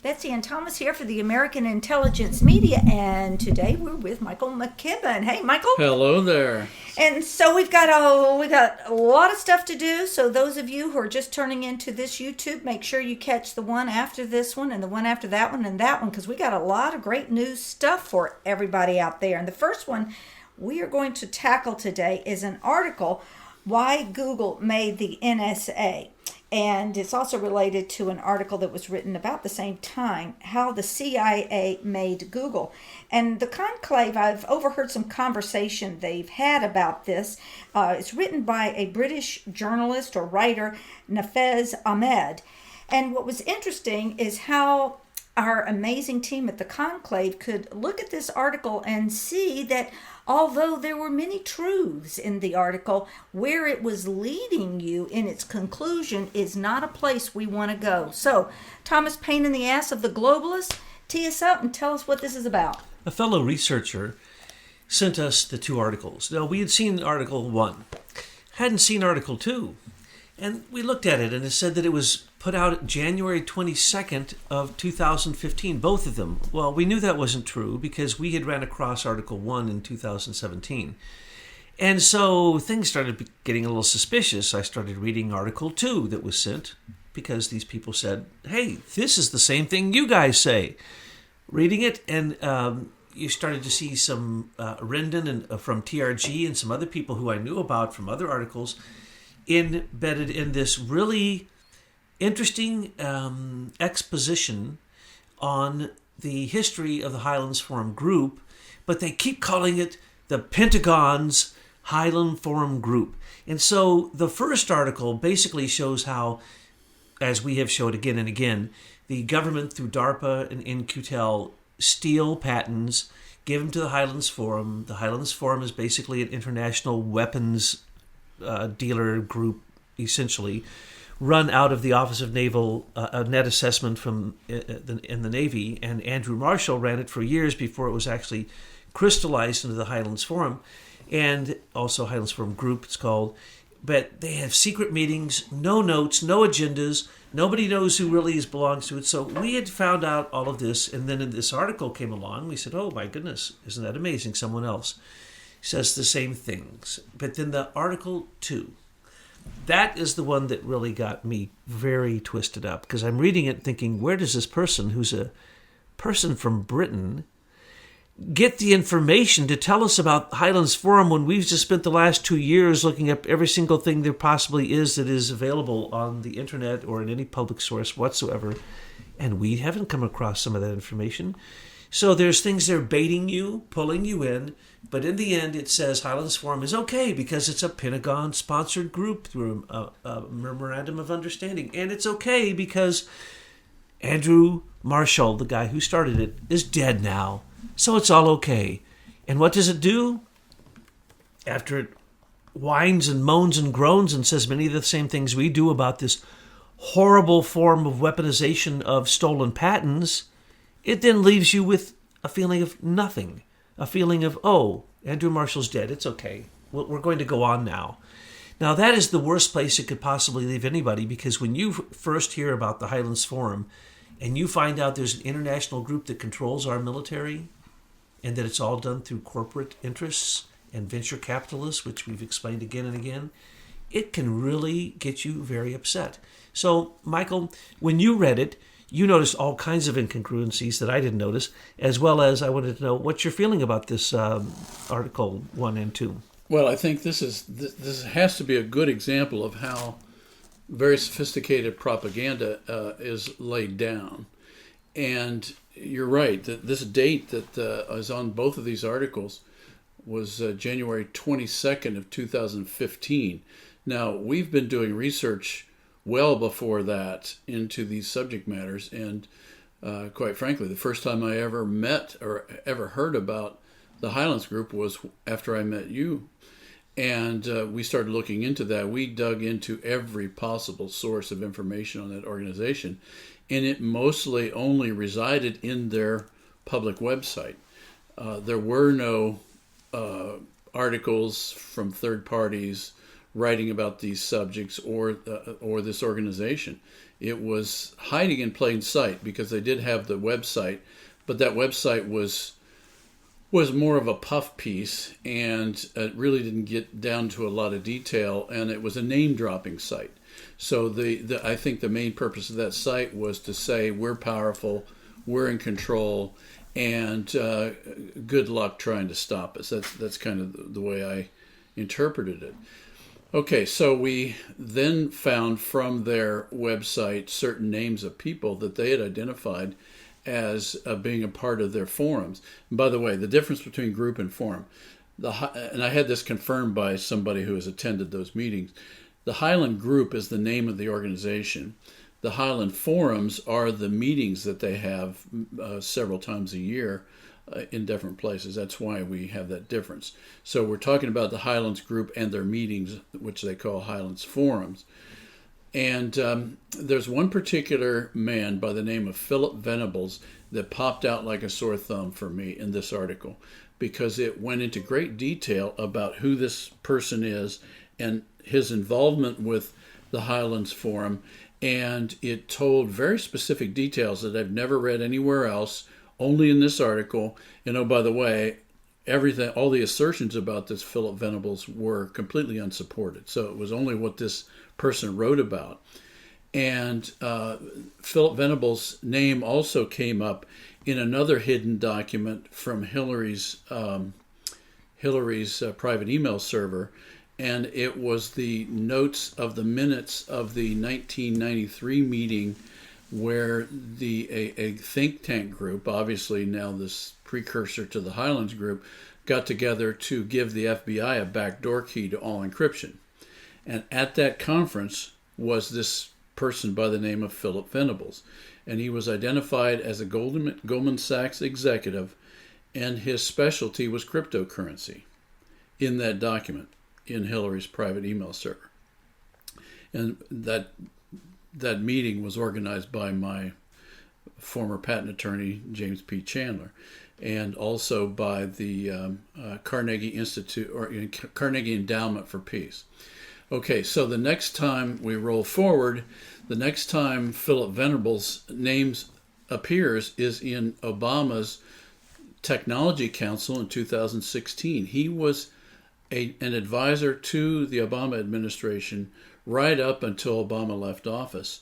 Betsy and Thomas here for the American Intelligence Media, and today we're with Michael McKibben. Hey, Michael. Hello there. And so we got a lot of stuff to do. So those of you who are just turning into this YouTube, make sure you catch the one after this one and the one after that one and that one, because we got a lot of great news stuff for everybody out there. And the first one we are going to tackle today is an article, Why Google Made the NSA. And it's also related to an article that was written about the same time, How the CIA Made Google. And the conclave, I've overheard some conversation they've had about this. It's written by a British journalist or writer, Nafeez Ahmed. And what was interesting is how our amazing team at the conclave could look at this article and see that although there were many truths in the article, where it was leading you in its conclusion is not a place we want to go. So, Thomas, pain in the ass of the globalists, tee us up and tell us what this is about. A fellow researcher sent us the two articles. Now, we had seen Article 1, hadn't seen Article 2, and we looked at it and it said that it was put out January 22nd of 2015, both of them. Well, we knew that wasn't true because we had ran across Article 1 in 2017. And so things started getting a little suspicious. I started reading Article 2 that was sent because these people said, hey, this is the same thing you guys say. Reading it, and you started to see some Rendon and, from TRG and some other people who I knew about from other articles embedded in this really interesting exposition on the history of the Highlands Forum Group, but they keep calling it the Pentagon's Highland Forum Group. And so the first article basically shows how, as we have showed again and again, the government through DARPA and In-Q-Tel steal patents, give them to the Highlands Forum. The Highlands Forum is basically an international weapons dealer group, essentially, run out of the Office of Naval Net Assessment from in the Navy, and Andrew Marshall ran it for years before it was actually crystallized into the Highlands Forum, and also Highlands Forum Group, it's called. But they have secret meetings, no notes, no agendas. Nobody knows who really belongs to it. So we had found out all of this, and then this article came along. We said, oh my goodness, isn't that amazing? Someone else says the same things. But then the Article 2, that is the one that really got me very twisted up, because I'm reading it thinking, where does this person, who's a person from Britain, get the information to tell us about Highlands Forum when we've just spent the last 2 years looking up every single thing there possibly is that is available on the internet or in any public source whatsoever, and we haven't come across some of that information. So there's things they're baiting you, pulling you in, but in the end it says Highlands Forum is okay because it's a Pentagon-sponsored group through a memorandum of understanding. And it's okay because Andrew Marshall, the guy who started it, is dead now. So it's all okay. And what does it do? After it whines and moans and groans and says many of the same things we do about this horrible form of weaponization of stolen patents, it then leaves you with a feeling of nothing. A feeling of, oh, Andrew Marshall's dead. It's okay. We're going to go on now. Now, that is the worst place it could possibly leave anybody, because when you first hear about the Highlands Forum and you find out there's an international group that controls our military and that it's all done through corporate interests and venture capitalists, which we've explained again and again, it can really get you very upset. So, Michael, when you read it, you noticed all kinds of incongruencies that I didn't notice, as well as I wanted to know what's your feeling about this Article 1 and 2. Well, I think this has to be a good example of how very sophisticated propaganda is laid down. And you're right, that this date that is on both of these articles was January 22nd of 2015. Now, we've been doing research well before that into these subject matters, and quite frankly, the first time I ever met or ever heard about the Highlands Group was after I met you, and we started looking into that. We dug into every possible source of information on that organization, and it mostly only resided in their public website. There were no articles from third parties writing about these subjects or this organization. it was hiding in plain sight because they did have the website, but that website was more of a puff piece, and it really didn't get down to a lot of detail, and it was a name-dropping site. So I think the main purpose of that site was to say we're powerful, we're in control, and good luck trying to stop us. That's kind of the way I interpreted it. Okay, so we then found from their website certain names of people that they had identified as being a part of their forums. And by the way, the difference between group and forum, and I had this confirmed by somebody who has attended those meetings, the Highland group is the name of the organization. The Highland forums are the meetings that they have several times a year in different places. That's why we have that difference. So we're talking about the Highlands group and their meetings, which they call Highlands forums. And there's one particular man by the name of Philip Venables that popped out like a sore thumb for me in this article, because it went into great detail about who this person is and his involvement with the Highlands Forum. And it told very specific details that I've never read anywhere else, only in this article. And oh, by the way, all the assertions about this Philip Venables were completely unsupported. So it was only what this person wrote about. And Philip Venables' name also came up in another hidden document from Hillary's private email server, and it was the notes of the minutes of the 1993 meeting where a think tank group, obviously now this precursor to the Highlands group, got together to give the FBI a backdoor key to all encryption. And at that conference was this person by the name of Philip Venables. And he was identified as a Goldman Sachs executive, and his specialty was cryptocurrency in that document in Hillary's private email server. And that meeting was organized by my former patent attorney, James P. Chandler, and also by the Carnegie Institute or Carnegie Endowment for Peace. Okay, so the next time we roll forward, the next time Philip Venables' name appears is in Obama's Technology Council in 2016. He was an advisor to the Obama administration right up until Obama left office.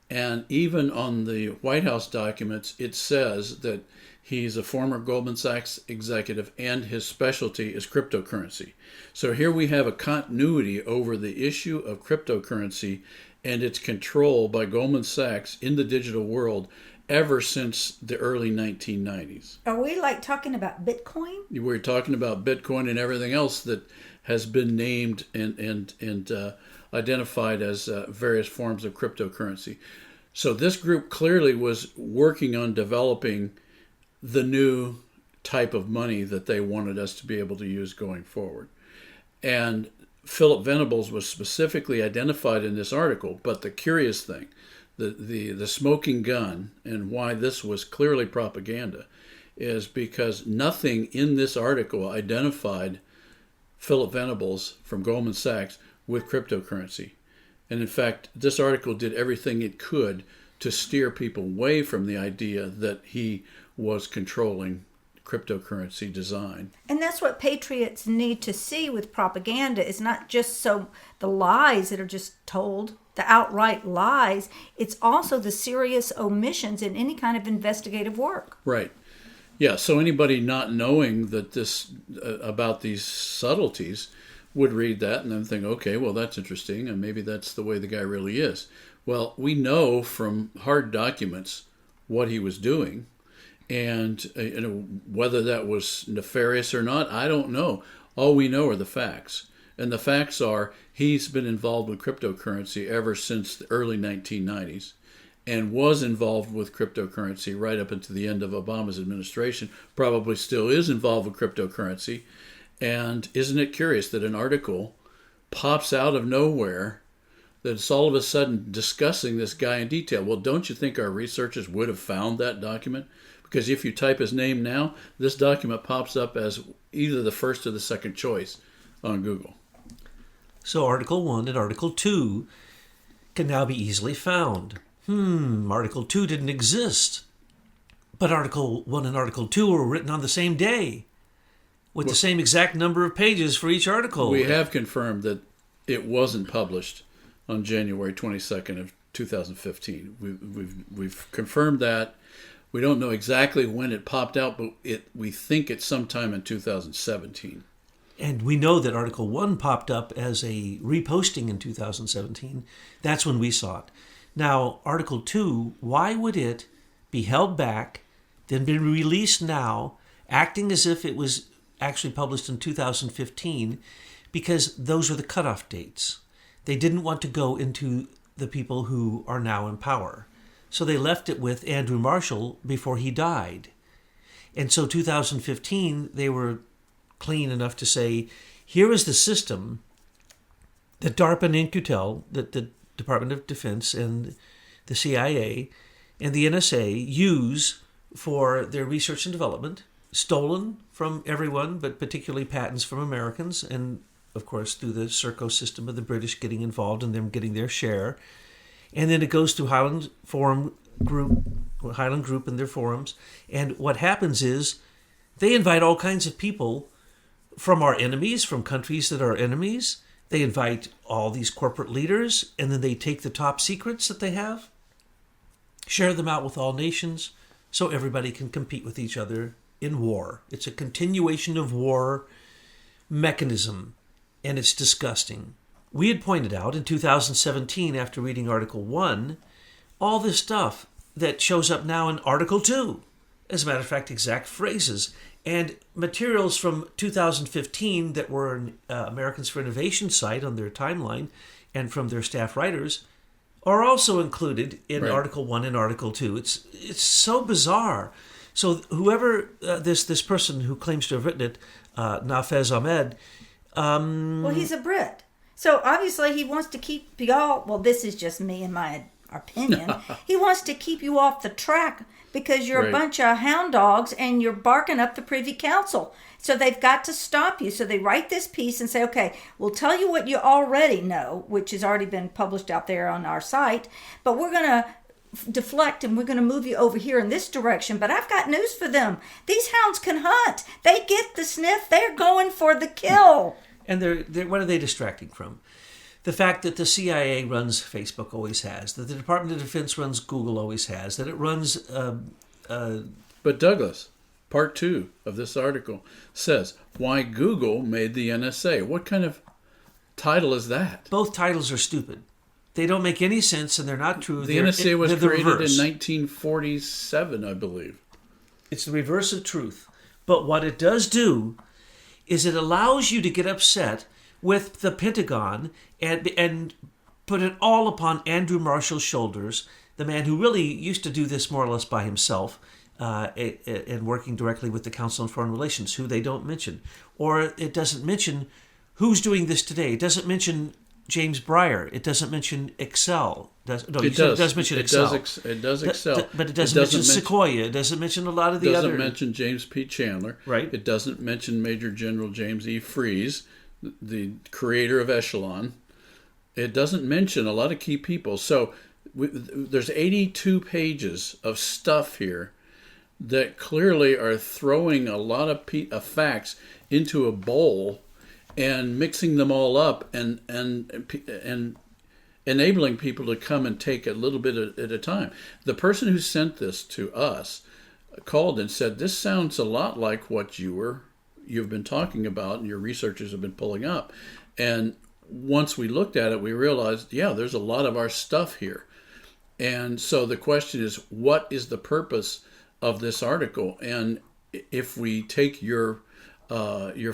And even on the White House documents, it says that he's a former Goldman Sachs executive and his specialty is cryptocurrency. So here we have a continuity over the issue of cryptocurrency and its control by Goldman Sachs in the digital world ever since the early 1990s. Are we like talking about Bitcoin? We're talking about Bitcoin and everything else that has been named and identified as various forms of cryptocurrency. So this group clearly was working on developing the new type of money that they wanted us to be able to use going forward. And Philip Venables was specifically identified in this article, but the curious thing, the smoking gun and why this was clearly propaganda is because nothing in this article identified Philip Venables from Goldman Sachs with cryptocurrency. And in fact, this article did everything it could to steer people away from the idea that he was controlling cryptocurrency design. And that's what patriots need to see with propaganda, is not just so the lies that are just told, the outright lies, it's also the serious omissions in any kind of investigative work. Right. Yeah, so anybody not knowing that this about these subtleties would read that and then think, okay, well, that's interesting, and maybe that's the way the guy really is. Well, we know from hard documents what he was doing, and whether that was nefarious or not, I don't know. All we know are the facts. And the facts are he's been involved with cryptocurrency ever since the early 1990s and was involved with cryptocurrency right up until the end of Obama's administration, probably still is involved with cryptocurrency. And isn't it curious that an article pops out of nowhere that's all of a sudden discussing this guy in detail? Well, don't you think our researchers would have found that document? Because if you type his name now, this document pops up as either the first or the second choice on Google. So Article 1 and Article 2 can now be easily found. Article 2 didn't exist. But Article 1 and Article 2 were written on the same day with the same exact number of pages for each article. We have confirmed that it wasn't published on January 22nd of 2015. We've confirmed that. We don't know exactly when it popped out, but we think it's sometime in 2017. And we know that Article 1 popped up as a reposting in 2017. That's when we saw it. Now, Article 2, why would it be held back, then be released now, acting as if it was actually published in 2015? Because those are the cutoff dates. They didn't want to go into the people who are now in power. So they left it with Andrew Marshall before he died. And so 2015, they were clean enough to say, here is the system that DARPA and In-Q-Tel, that the Department of Defense and the CIA and the NSA use for their research and development, stolen from everyone, but particularly patents from Americans, and of course through the Serco system of the British getting involved and them getting their share. And then it goes to Highland Group and their forums. And what happens is they invite all kinds of people from our enemies, from countries that are enemies. They invite all these corporate leaders, and then they take the top secrets that they have, share them out with all nations, so everybody can compete with each other in war. It's a continuation of war mechanism, and it's disgusting. We had pointed out in 2017, after reading Article 1, all this stuff that shows up now in Article 2. As a matter of fact, exact phrases and materials from 2015 that were an Americans for Innovation site on their timeline and from their staff writers are also included in Article 1 and Article 2. It's so bizarre. So whoever, this person who claims to have written it, Nafeez Ahmed... well, he's a Brit. So obviously he wants to keep y'all... Well, this is just me and my opinion. He wants to keep you off the track because you're a bunch of hound dogs and you're barking up the Privy Council. So they've got to stop you. So they write this piece and say, okay, we'll tell you what you already know, which has already been published out there on our site, but we're going to deflect and we're going to move you over here in this direction. But I've got news for them. These hounds can hunt. They get the sniff. They're going for the kill. And they're what are they distracting from? The fact that the CIA runs Facebook, always has. That the Department of Defense runs Google, always has. That it runs... But Douglas, part 2 of this article says, why Google made the NSA. What kind of title is that? Both titles are stupid. They don't make any sense and they're not true. The NSA was created in 1947, I believe. It's the reverse of truth. But what it does do is it allows you to get upset with the Pentagon and put it all upon Andrew Marshall's shoulders, the man who really used to do this more or less by himself and working directly with the Council on Foreign Relations, who they don't mention. Or it doesn't mention who's doing this today. It doesn't mention James Breyer. It doesn't mention Excel. It does mention Excel. It does Excel. But it doesn't mention Sequoia. It doesn't mention a lot of the other... It doesn't mention James P. Chandler. Right. It doesn't mention Major General James E. Fries, the creator of Echelon. It doesn't mention a lot of key people. So there's 82 pages of stuff here that clearly are throwing a lot of facts into a bowl and mixing them all up and enabling people to come and take a little bit at a time. The person who sent this to us called and said, this sounds a lot like what you've been talking about and your researchers have been pulling up. And once we looked at it, we realized, there's a lot of our stuff here. And so the question is, what is the purpose of this article? And if we take your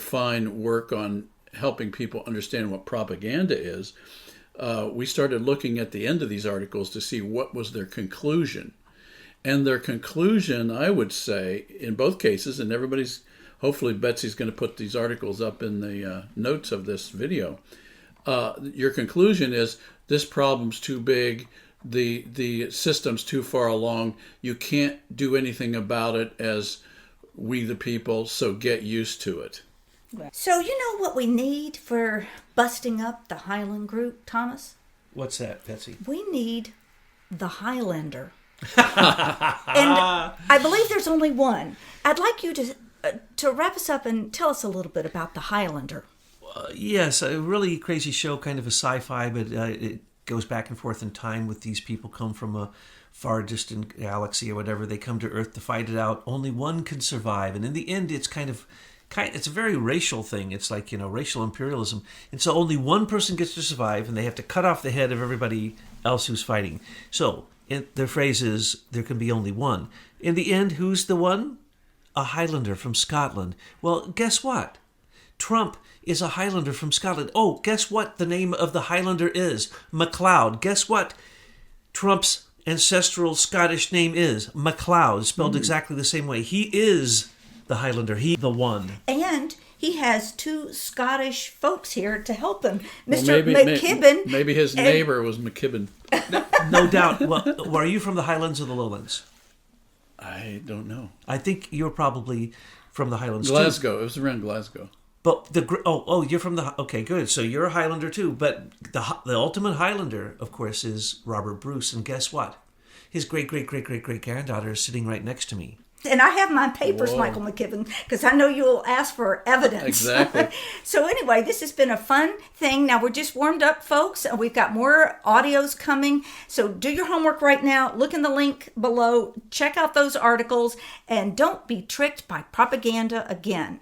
fine work on helping people understand what propaganda is, we started looking at the end of these articles to see what was their conclusion. And their conclusion, I would say, in both cases, and hopefully Betsy's going to put these articles up in the notes of this video, your conclusion is this problem's too big, the system's too far along, you can't do anything about it as we the people, so get used to it. So you know what we need for busting up the Highland group, Thomas? What's that, Betsy? We need the Highlander. And I believe there's only one. I'd like you to wrap us up and tell us a little bit about the Highlander. Yes, a really crazy show, kind of a sci-fi, but it goes back and forth in time with these people come from a far distant galaxy or whatever. They come to Earth to fight it out. Only one can survive. And in the end, it's it's a very racial thing. It's like, racial imperialism. And so only one person gets to survive, and they have to cut off the head of everybody else who's fighting. So their phrase is, there can be only one. In the end, who's the one? A Highlander from Scotland. Well, guess what? Trump is a Highlander from Scotland. Oh, guess what the name of the Highlander is? MacLeod. Guess what Trump's ancestral Scottish name is? MacLeod, spelled exactly the same way. He is the Highlander. He the one. And he has two Scottish folks here to help him. Well, Mr. McKibben. Maybe his neighbor was McKibben. No doubt. Well, are you from the Highlands or the Lowlands? I don't know. I think you're probably from the Highlands Glasgow. too. It was around Glasgow. But you're from the, okay, good. So you're a Highlander too. But the ultimate Highlander, of course, is Robert Bruce. And guess what? His great-great-great-great-great-granddaughter is sitting right next to me. And I have my papers, Whoa. Michael McKibben, because I know you'll ask for evidence. Exactly. So anyway, this has been a fun thing. Now, we're just warmed up, folks. We've got more audios coming. So do your homework right now. Look in the link below. Check out those articles. And don't be tricked by propaganda again.